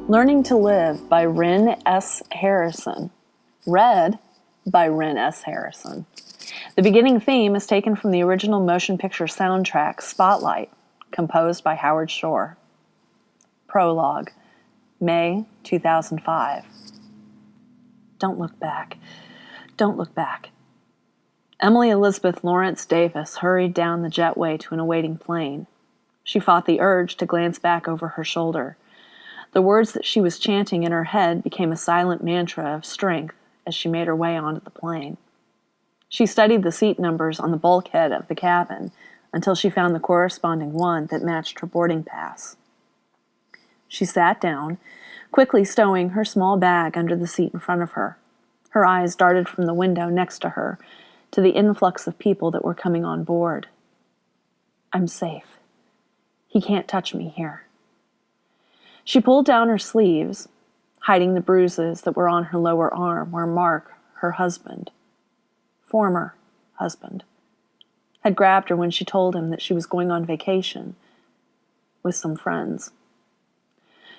Learning to Live by Ren S. Harrison. Read by Ren S. Harrison. The beginning theme is taken from the original motion picture soundtrack, Spotlight, composed by Howard Shore. Prologue, May 2005. Don't look back. Don't look back. Emily Elizabeth Lawrence Davis hurried down the jetway to an awaiting plane. She fought the urge to glance back over her shoulder. The words that she was chanting in her head became a silent mantra of strength as she made her way onto the plane. She studied the seat numbers on the bulkhead of the cabin until she found the corresponding one that matched her boarding pass. She sat down, quickly stowing her small bag under the seat in front of her. Her eyes darted from the window next to her to the influx of people that were coming on board. I'm safe. He can't touch me here. She pulled down her sleeves, hiding the bruises that were on her lower arm where Mark, her husband, former husband, had grabbed her when she told him that she was going on vacation with some friends.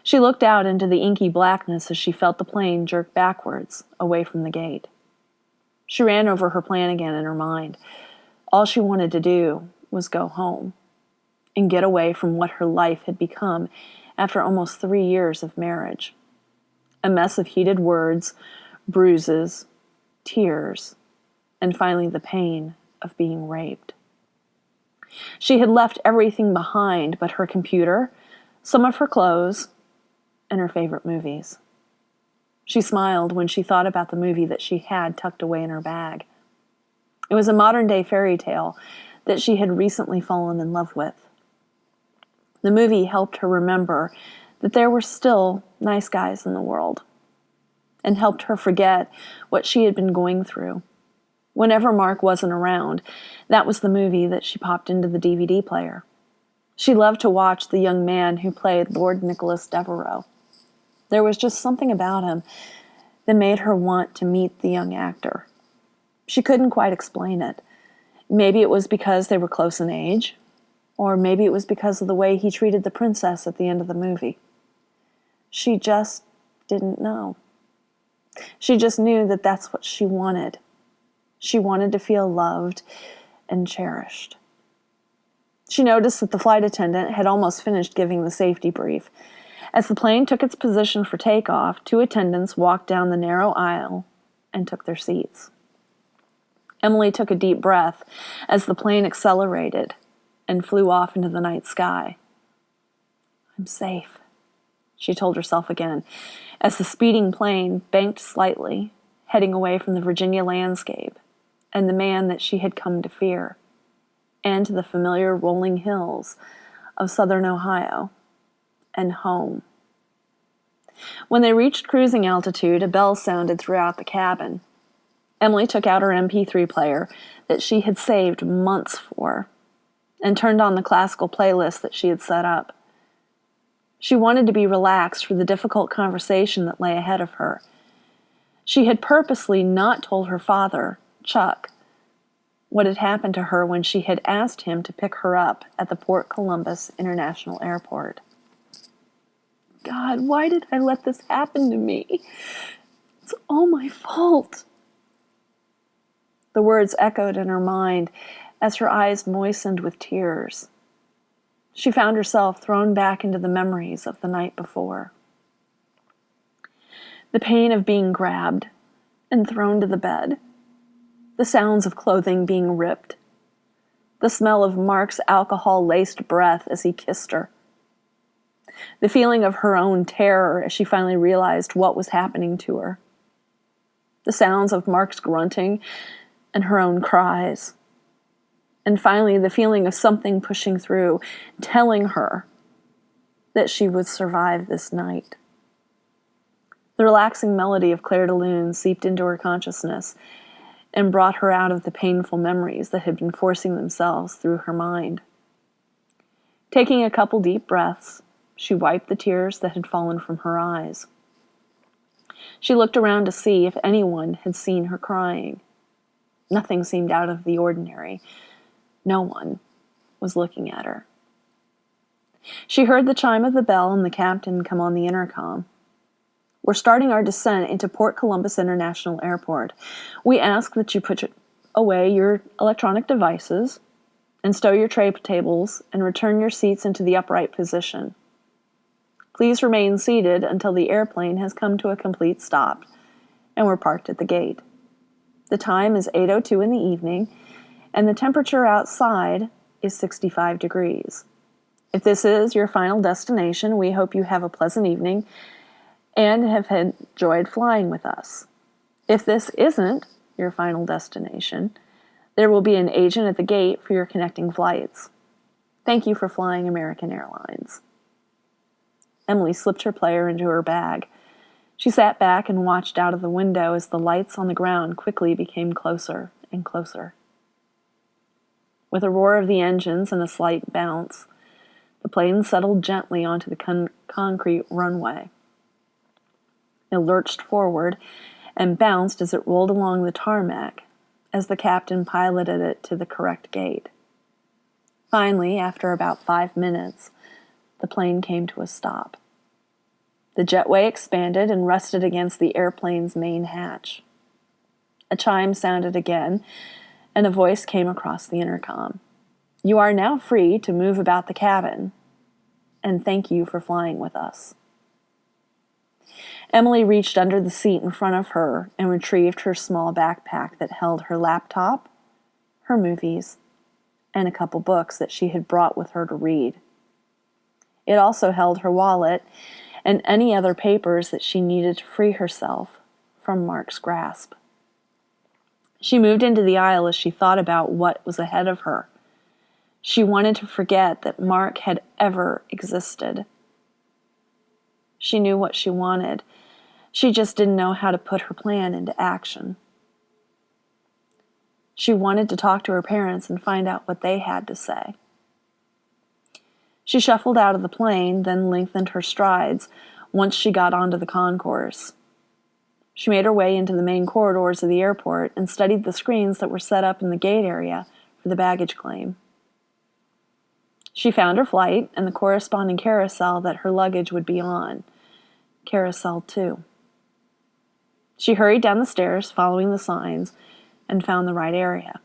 She looked out into the inky blackness as she felt the plane jerk backwards, away from the gate. She ran over her plan again in her mind. All she wanted to do was go home and get away from what her life had become after almost 3 years of marriage. A mess of heated words, bruises, tears, and finally the pain of being raped. She had left everything behind but her computer, some of her clothes, and her favorite movies. She smiled when she thought about the movie that she had tucked away in her bag. It was a modern-day fairy tale that she had recently fallen in love with. The movie helped her remember that there were still nice guys in the world, and helped her forget what she had been going through. Whenever Mark wasn't around, that was the movie that she popped into the DVD player. She loved to watch the young man who played Lord Nicholas Devereux. There was just something about him that made her want to meet the young actor. She couldn't quite explain it. Maybe it was because they were close in age, or maybe it was because of the way he treated the princess at the end of the movie. She just didn't know. She just knew that that's what she wanted. She wanted to feel loved and cherished. She noticed that the flight attendant had almost finished giving the safety brief. As the plane took its position for takeoff, 2 attendants walked down the narrow aisle and took their seats. Emily took a deep breath as the plane accelerated and flew off into the night sky. I'm safe, she told herself again, as the speeding plane banked slightly, heading away from the Virginia landscape and the man that she had come to fear, and to the familiar rolling hills of southern Ohio, and home. When they reached cruising altitude, a bell sounded throughout the cabin. Emily took out her MP3 player that she had saved months for, and turned on the classical playlist that she had set up. She wanted to be relaxed for the difficult conversation that lay ahead of her. She had purposely not told her father, Chuck, what had happened to her when she had asked him to pick her up at the Port Columbus International Airport. God, why did I let this happen to me? It's all my fault. The words echoed in her mind as her eyes moistened with tears. She found herself thrown back into the memories of the night before. The pain of being grabbed and thrown to the bed. The sounds of clothing being ripped. The smell of Mark's alcohol-laced breath as he kissed her. The feeling of her own terror as she finally realized what was happening to her. The sounds of Mark's grunting and her own cries. And finally, the feeling of something pushing through, telling her that she would survive this night. The relaxing melody of Clair de Lune seeped into her consciousness and brought her out of the painful memories that had been forcing themselves through her mind. Taking a couple deep breaths, she wiped the tears that had fallen from her eyes. She looked around to see if anyone had seen her crying. Nothing seemed out of the ordinary. No one was looking at her. She heard the chime of the bell and the captain come on the intercom. We're starting our descent into Port Columbus International Airport. We ask that you put away your electronic devices and stow your tray tables and return your seats into the upright position. Please remain seated until the airplane has come to a complete stop and we're parked at the gate. The time is 8:02 in the evening and the temperature outside is 65 degrees. If this is your final destination, we hope you have a pleasant evening and have enjoyed flying with us. If this isn't your final destination, there will be an agent at the gate for your connecting flights. Thank you for flying American Airlines. Emily slipped her player into her bag. She sat back and watched out of the window as the lights on the ground quickly became closer and closer. With a roar of the engines and a slight bounce, the plane settled gently onto the concrete runway. It lurched forward and bounced as it rolled along the tarmac as the captain piloted it to the correct gate. Finally, after about 5 minutes, the plane came to a stop. The jetway expanded and rested against the airplane's main hatch. A chime sounded again, and a voice came across the intercom. You are now free to move about the cabin, and thank you for flying with us. Emily reached under the seat in front of her and retrieved her small backpack that held her laptop, her movies, and a couple books that she had brought with her to read. It also held her wallet and any other papers that she needed to free herself from Mark's grasp. She moved into the aisle as she thought about what was ahead of her. She wanted to forget that Mark had ever existed. She knew what she wanted. She just didn't know how to put her plan into action. She wanted to talk to her parents and find out what they had to say. She shuffled out of the plane, then lengthened her strides once she got onto the concourse. She made her way into the main corridors of the airport and studied the screens that were set up in the gate area for the baggage claim. She found her flight and the corresponding carousel that her luggage would be on. Carousel 2. She hurried down the stairs, following the signs, and found the right area.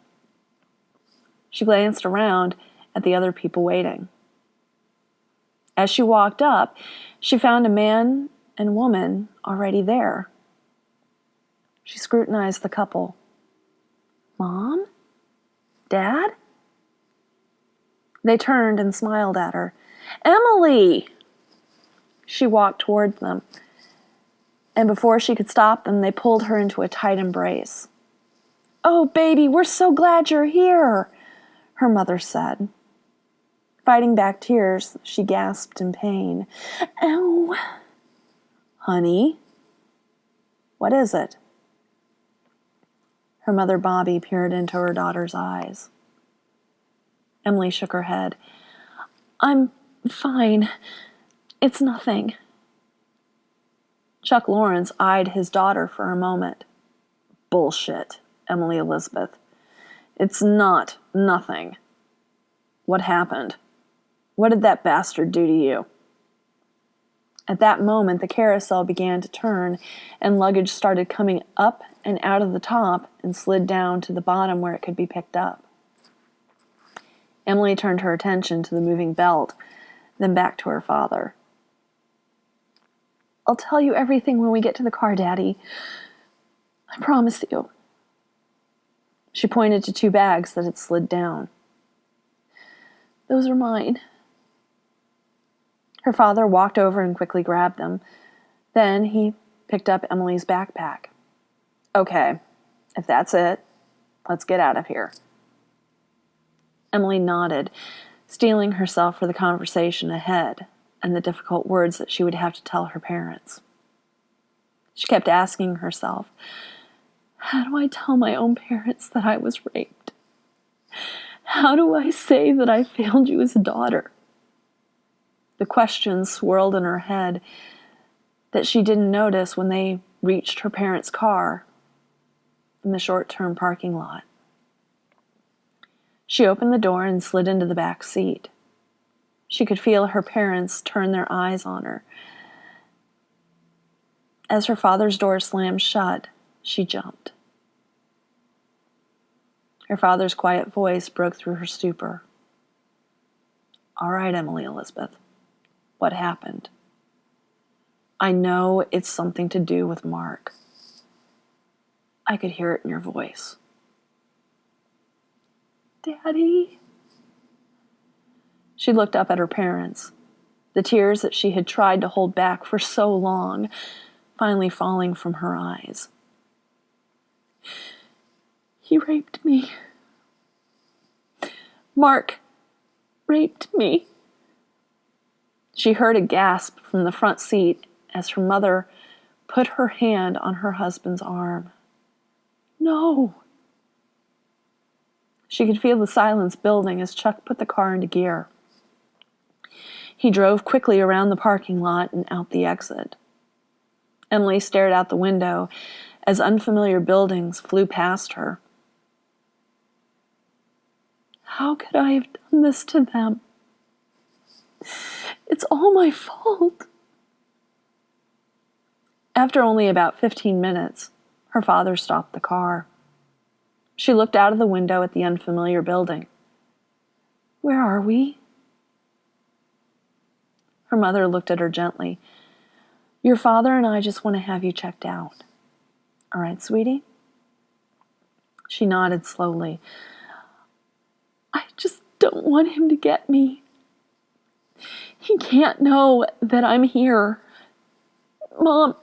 She glanced around at the other people waiting. As she walked up, she found a man and woman already there. She scrutinized the couple. Mom? Dad? They turned and smiled at her. Emily! She walked toward them, and before she could stop them, they pulled her into a tight embrace. Oh, baby, we're so glad you're here, her mother said. Fighting back tears, she gasped in pain. Ow! Honey, what is it? Her mother, Bobby, peered into her daughter's eyes. Emily shook her head. I'm fine. It's nothing. Chuck Lawrence eyed his daughter for a moment. Bullshit, Emily Elizabeth. It's not nothing. What happened? What did that bastard do to you? At that moment, the carousel began to turn, and luggage started coming up and out of the top and slid down to the bottom where it could be picked up. Emily turned her attention to the moving belt, then back to her father. I'll tell you everything when we get to the car, Daddy. I promise you. She pointed to 2 bags that had slid down. Those are mine. Her father walked over and quickly grabbed them. Then he picked up Emily's backpack. Okay, if that's it, let's get out of here. Emily nodded, steeling herself for the conversation ahead and the difficult words that she would have to tell her parents. She kept asking herself, how do I tell my own parents that I was raped? How do I say that I failed you as a daughter? The questions swirled in her head that she didn't notice when they reached her parents' car in the short-term parking lot. She opened the door and slid into the back seat. She could feel her parents turn their eyes on her. As her father's door slammed shut, she jumped. Her father's quiet voice broke through her stupor. "All right, Emily Elizabeth, what happened? I know it's something to do with Mark." I could hear it in your voice. "Daddy?" She looked up at her parents, the tears that she had tried to hold back for so long finally falling from her eyes. "He raped me. Mark raped me." She heard a gasp from the front seat as her mother put her hand on her husband's arm. "No." She could feel the silence building as Chuck put the car into gear. He drove quickly around the parking lot and out the exit. Emily stared out the window as unfamiliar buildings flew past her. How could I have done this to them? It's all my fault. After only about 15 minutes, her father stopped the car. She looked out of the window at the unfamiliar building. "Where are we?" Her mother looked at her gently. "Your father and I just want to have you checked out. All right, sweetie?" She nodded slowly. "I just don't want him to get me. He can't know that I'm here. Mom,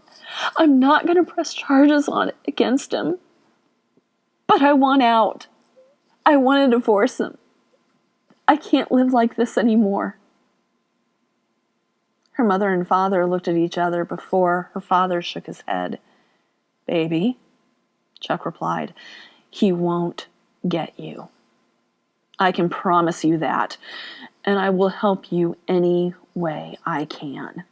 I'm not going to press charges against him. But I want out. I want to divorce him. I can't live like this anymore." Her mother and father looked at each other before her father shook his head. "Baby," Chuck replied, "he won't get you. I can promise you that, and I will help you any way I can.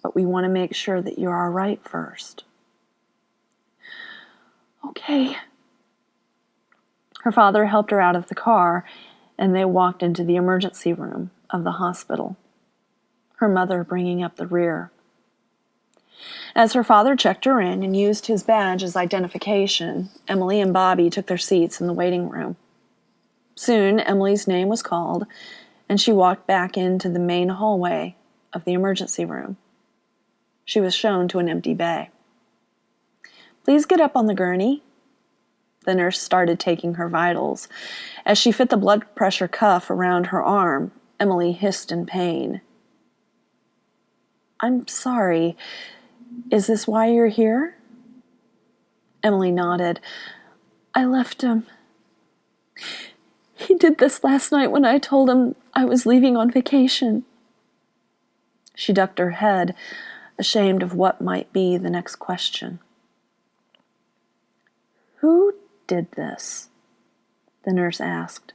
But we want to make sure that you're all right first." "Okay." Her father helped her out of the car, and they walked into the emergency room of the hospital, her mother bringing up the rear. As her father checked her in and used his badge as identification, Emily and Bobby took their seats in the waiting room. Soon, Emily's name was called, and she walked back into the main hallway of the emergency room. She was shown to an empty bay. "Please get up on the gurney." The nurse started taking her vitals. As she fit the blood pressure cuff around her arm, Emily hissed in pain. "I'm sorry. Is this why you're here?" Emily nodded. "I left him. He did this last night when I told him I was leaving on vacation." She ducked her head, ashamed of what might be the next question. "Who did this?" the nurse asked,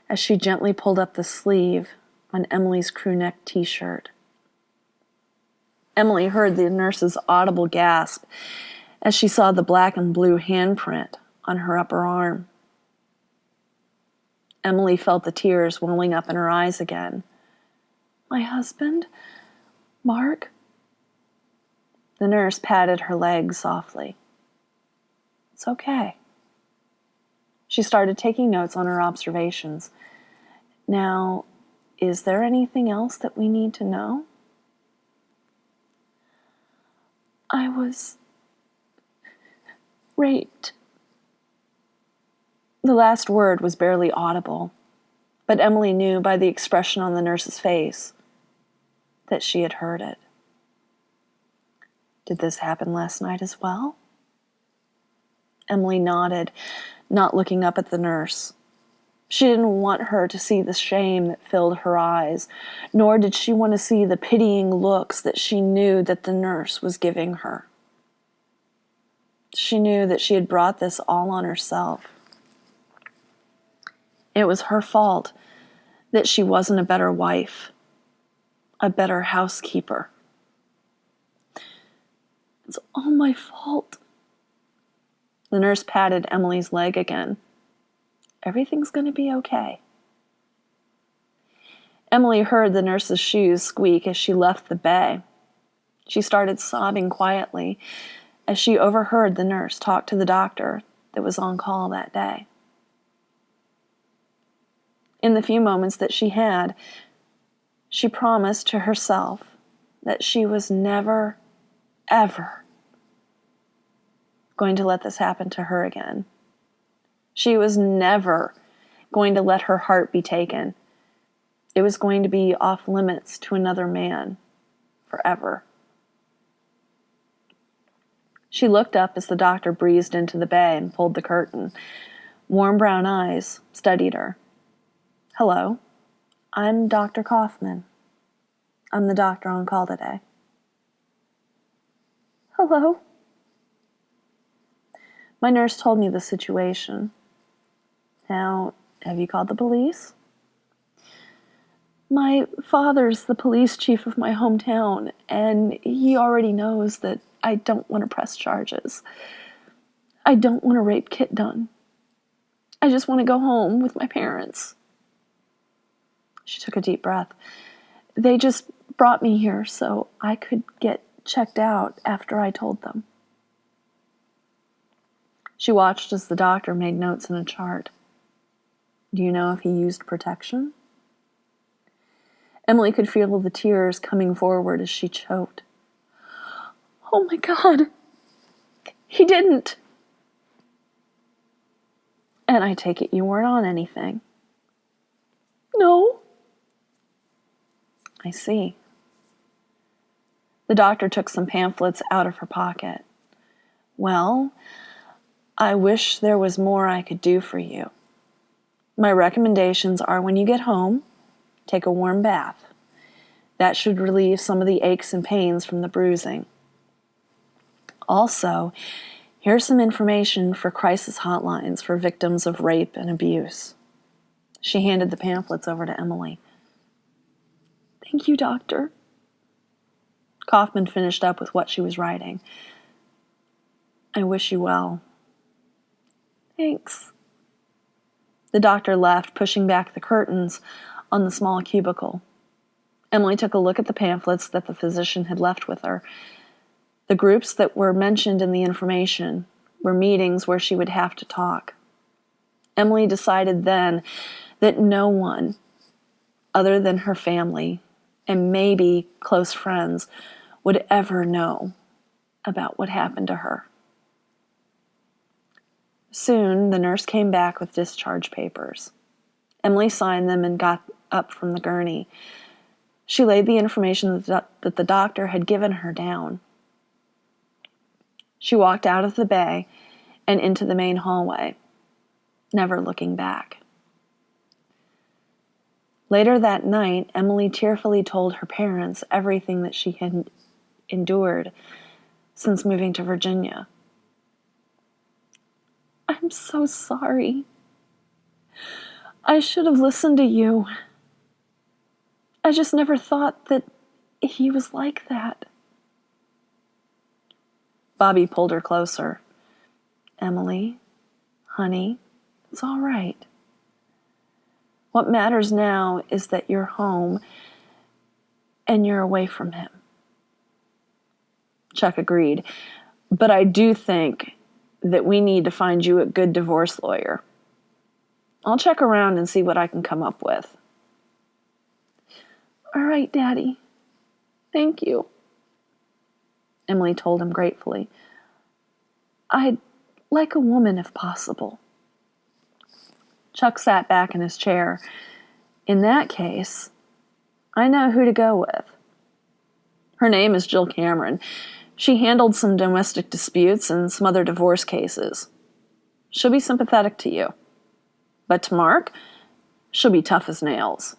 as she gently pulled up the sleeve on Emily's crewneck t-shirt. Emily heard the nurse's audible gasp as she saw the black and blue handprint on her upper arm. Emily felt the tears welling up in her eyes again. "My husband? Mark?" The nurse patted her leg softly. "It's okay." She started taking notes on her observations. "Now, is there anything else that we need to know?" "I was raped." The last word was barely audible, but Emily knew by the expression on the nurse's face that she had heard it. "Did this happen last night as well?" Emily nodded, not looking up at the nurse. She didn't want her to see the shame that filled her eyes, nor did she want to see the pitying looks that she knew that the nurse was giving her. She knew that she had brought this all on herself. It was her fault that she wasn't a better wife, a better housekeeper. "It's all my fault." The nurse patted Emily's leg again. "Everything's going to be okay." Emily heard the nurse's shoes squeak as she left the bay. She started sobbing quietly as she overheard the nurse talk to the doctor that was on call that day. In the few moments that she had, she promised to herself that she was never, ever going to let this happen to her again. She was never going to let her heart be taken. It was going to be off limits to another man forever. She looked up as the doctor breezed into the bay and pulled the curtain. Warm brown eyes studied her. "Hello, I'm Dr. Kaufman. I'm the doctor on call today." "Hello." "My nurse told me the situation. Now, have you called the police?" "My father's the police chief of my hometown, and he already knows that I don't want to press charges. I don't want a rape kit done. I just want to go home with my parents." She took a deep breath. "They just brought me here so I could get checked out after I told them." She watched as the doctor made notes in a chart. "Do you know if he used protection?" Emily could feel the tears coming forward as she choked. "Oh my God, he didn't." "And I take it you weren't on anything?" "No." "I see." The doctor took some pamphlets out of her pocket. "Well, I wish there was more I could do for you. My recommendations are when you get home, take a warm bath. That should relieve some of the aches and pains from the bruising. Also, here's some information for crisis hotlines for victims of rape and abuse." She handed the pamphlets over to Emily. "Thank you, doctor." Kaufman finished up with what she was writing. "I wish you well." "Thanks." The doctor left, pushing back the curtains on the small cubicle. Emily took a look at the pamphlets that the physician had left with her. The groups that were mentioned in the information were meetings where she would have to talk. Emily decided then that no one, other than her family and maybe close friends, would ever know about what happened to her. Soon, the nurse came back with discharge papers. Emily signed them and got up from the gurney. She laid the information that the doctor had given her down. She walked out of the bay and into the main hallway, never looking back. Later that night, Emily tearfully told her parents everything that she had endured since moving to Virginia. "I'm so sorry. I should have listened to you. I just never thought that he was like that." Bobby pulled her closer. "Emily, honey, it's all right. What matters now is that you're home and you're away from him." Chuck agreed. "But I do think that we need to find you a good divorce lawyer. I'll check around and see what I can come up with." "All right, Daddy. Thank you," Emily told him gratefully. "I'd like a woman if possible." Chuck sat back in his chair. "In that case, I know who to go with. Her name is Jill Cameron. She handled some domestic disputes and some other divorce cases. She'll be sympathetic to you. But to Mark, she'll be tough as nails.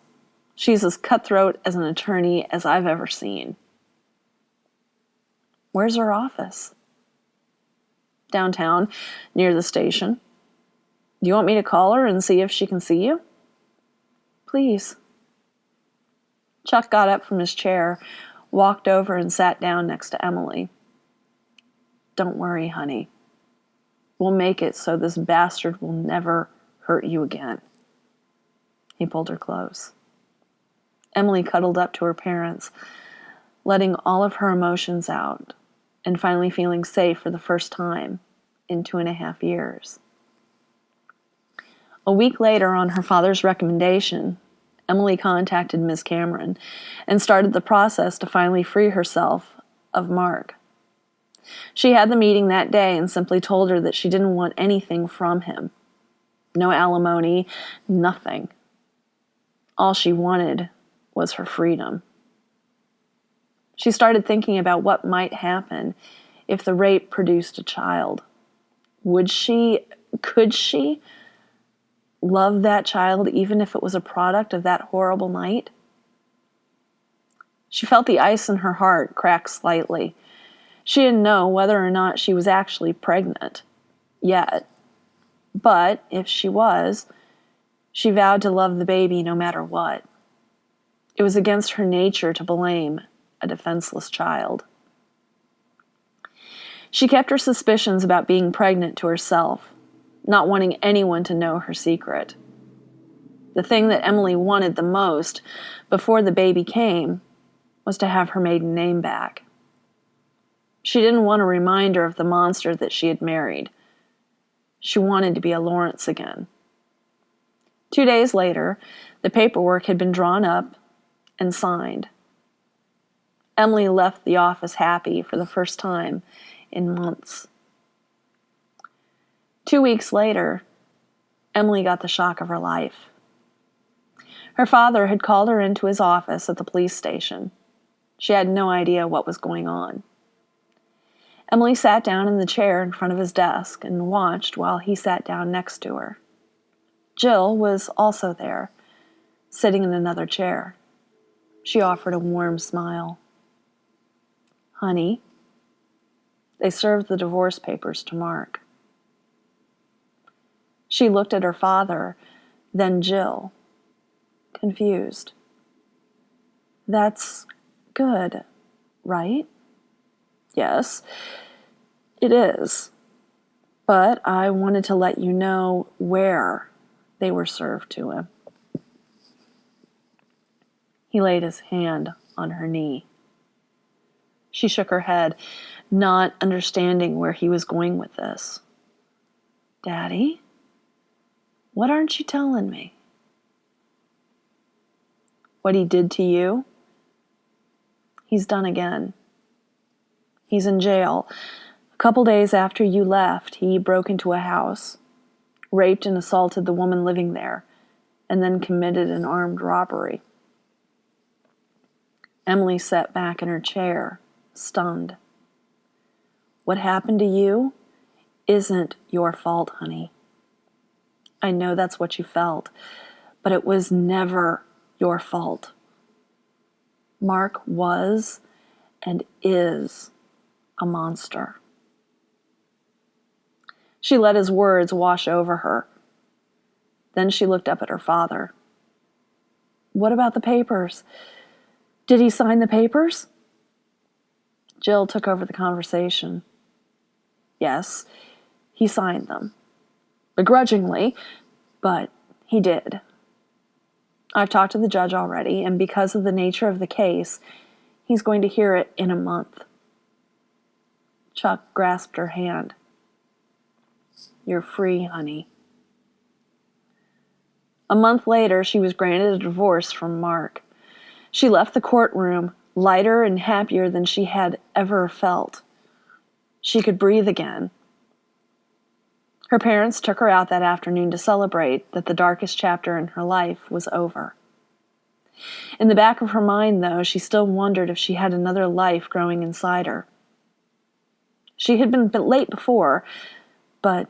She's as cutthroat as an attorney as I've ever seen." "Where's her office?" "Downtown, near the station. Do you want me to call her and see if she can see you?" "Please." Chuck got up from his chair, walked over and sat down next to Emily. "Don't worry, honey. We'll make it so this bastard will never hurt you again." He pulled her close. Emily cuddled up to her parents. letting all of her emotions out, and finally feeling safe for the first time in 2.5 years. A week later, on her father's recommendation, Emily contacted Ms. Cameron and started the process to finally free herself of Mark. She had the meeting that day and simply told her that she didn't want anything from him. No alimony, nothing. All she wanted was her freedom. She started thinking about what might happen if the rape produced a child. Could she love that child even if it was a product of that horrible night? She felt the ice in her heart crack slightly. She didn't know whether or not she was actually pregnant yet. But if she was, she vowed to love the baby no matter what. It was against her nature to blame a defenseless child. She kept her suspicions about being pregnant to herself, not wanting anyone to know her secret. The thing that Emily wanted the most before the baby came was to have her maiden name back. She didn't want a reminder of the monster that she had married. She wanted to be a Lawrence again. 2 days later, the paperwork had been drawn up and signed. Emily left the office happy for the first time in months. 2 weeks later, Emily got the shock of her life. Her father had called her into his office at the police station. She had no idea what was going on. Emily sat down in the chair in front of his desk and watched while he sat down next to her. Jill was also there, sitting in another chair. She offered a warm smile. "Honey," they served the divorce papers to Mark. She looked at her father, then Jill, confused. "That's good, right?" "Yes, it is. But I wanted to let you know where they were served to him." He laid his hand on her knee. She shook her head, not understanding where he was going with this. "Daddy, what aren't you telling me?" "What he did to you, he's done again. He's in jail. A couple days after you left, he broke into a house, raped and assaulted the woman living there, and then committed an armed robbery." Emily sat back in her chair, stunned. "What happened to you isn't your fault, honey. I know that's what you felt, but it was never your fault. Mark was and is a monster." She let his words wash over her. Then she looked up at her father. "What about the papers? Did he sign the papers?" Jill took over the conversation. "Yes, he signed them. Begrudgingly, but he did. I've talked to the judge already, and because of the nature of the case, he's going to hear it in a month." Chuck grasped her hand. "You're free, honey." A month later, she was granted a divorce from Mark. She left the courtroom lighter and happier than she had ever felt. She could breathe again. Her parents took her out that afternoon to celebrate that the darkest chapter in her life was over. In the back of her mind, though, she still wondered if she had another life growing inside her. She had been late before, but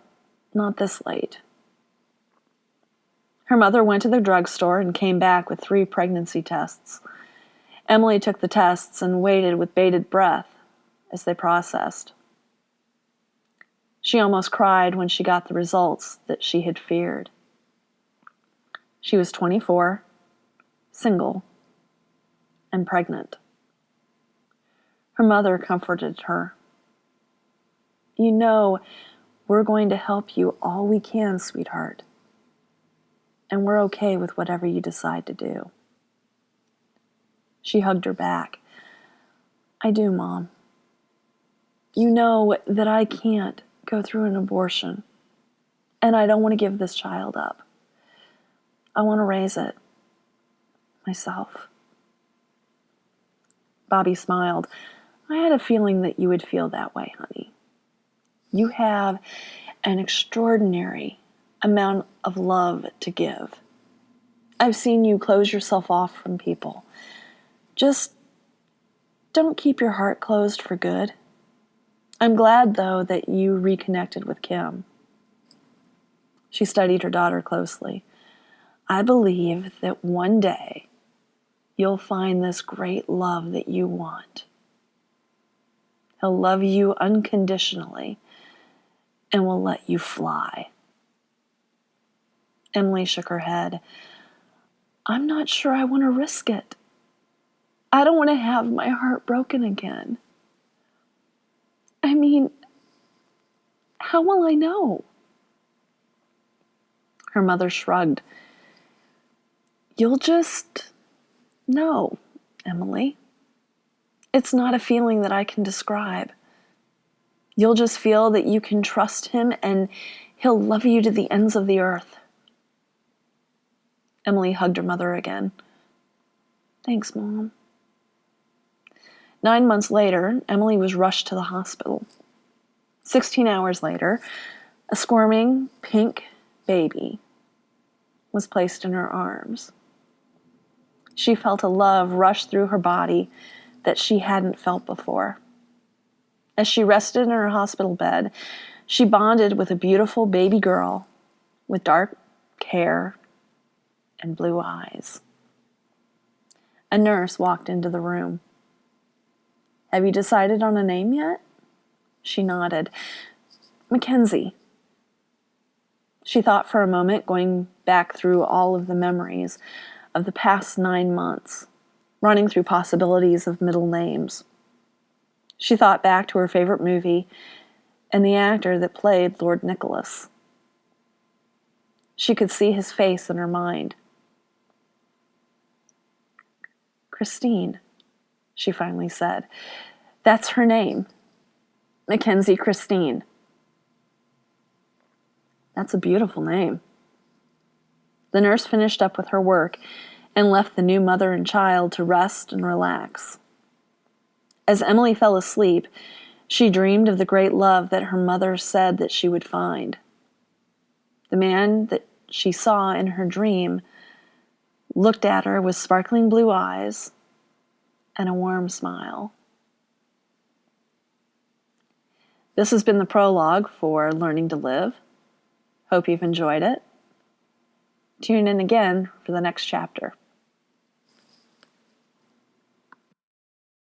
not this late. Her mother went to the drugstore and came back with 3 pregnancy tests. Emily took the tests and waited with bated breath as they processed. She almost cried when she got the results that she had feared. She was 24, single, and pregnant. Her mother comforted her. "You know, we're going to help you all we can, sweetheart. And we're okay with whatever you decide to do." She hugged her back. I do, Mom. You know that I can't go through an abortion, and I don't want to give this child up. I want to raise it myself. Bobby smiled. I had a feeling that you would feel that way, honey. You have an extraordinary amount of love to give. I've seen you close yourself off from people. Just don't keep your heart closed for good. I'm glad, though, that you reconnected with Kim. She studied her daughter closely. I believe that one day you'll find this great love that you want. He'll love you unconditionally and will let you fly. Emily shook her head. I'm not sure I want to risk it. I don't want to have my heart broken again. I mean, how will I know? Her mother shrugged. You'll just know, Emily. It's not a feeling that I can describe. You'll just feel that you can trust him and he'll love you to the ends of the earth. Emily hugged her mother again. Thanks, Mom. 9 months later, Emily was rushed to the hospital. 16 hours later, a squirming pink baby was placed in her arms. She felt a love rush through her body that she hadn't felt before. As she rested in her hospital bed, she bonded with a beautiful baby girl with dark hair and blue eyes. A nurse walked into the room. Have you decided on a name yet? She nodded. Mackenzie. She thought for a moment, going back through all of the memories of the past 9 months, running through possibilities of middle names. She thought back to her favorite movie and the actor that played Lord Nicholas. She could see his face in her mind. Christine, she finally said. That's her name. Mackenzie Christine. That's a beautiful name. The nurse finished up with her work and left the new mother and child to rest and relax. As Emily fell asleep, she dreamed of the great love that her mother said that she would find. The man that she saw in her dream looked at her with sparkling blue eyes and a warm smile. This has been the prologue for Learning to Live. Hope you've enjoyed it. Tune in again for the next chapter.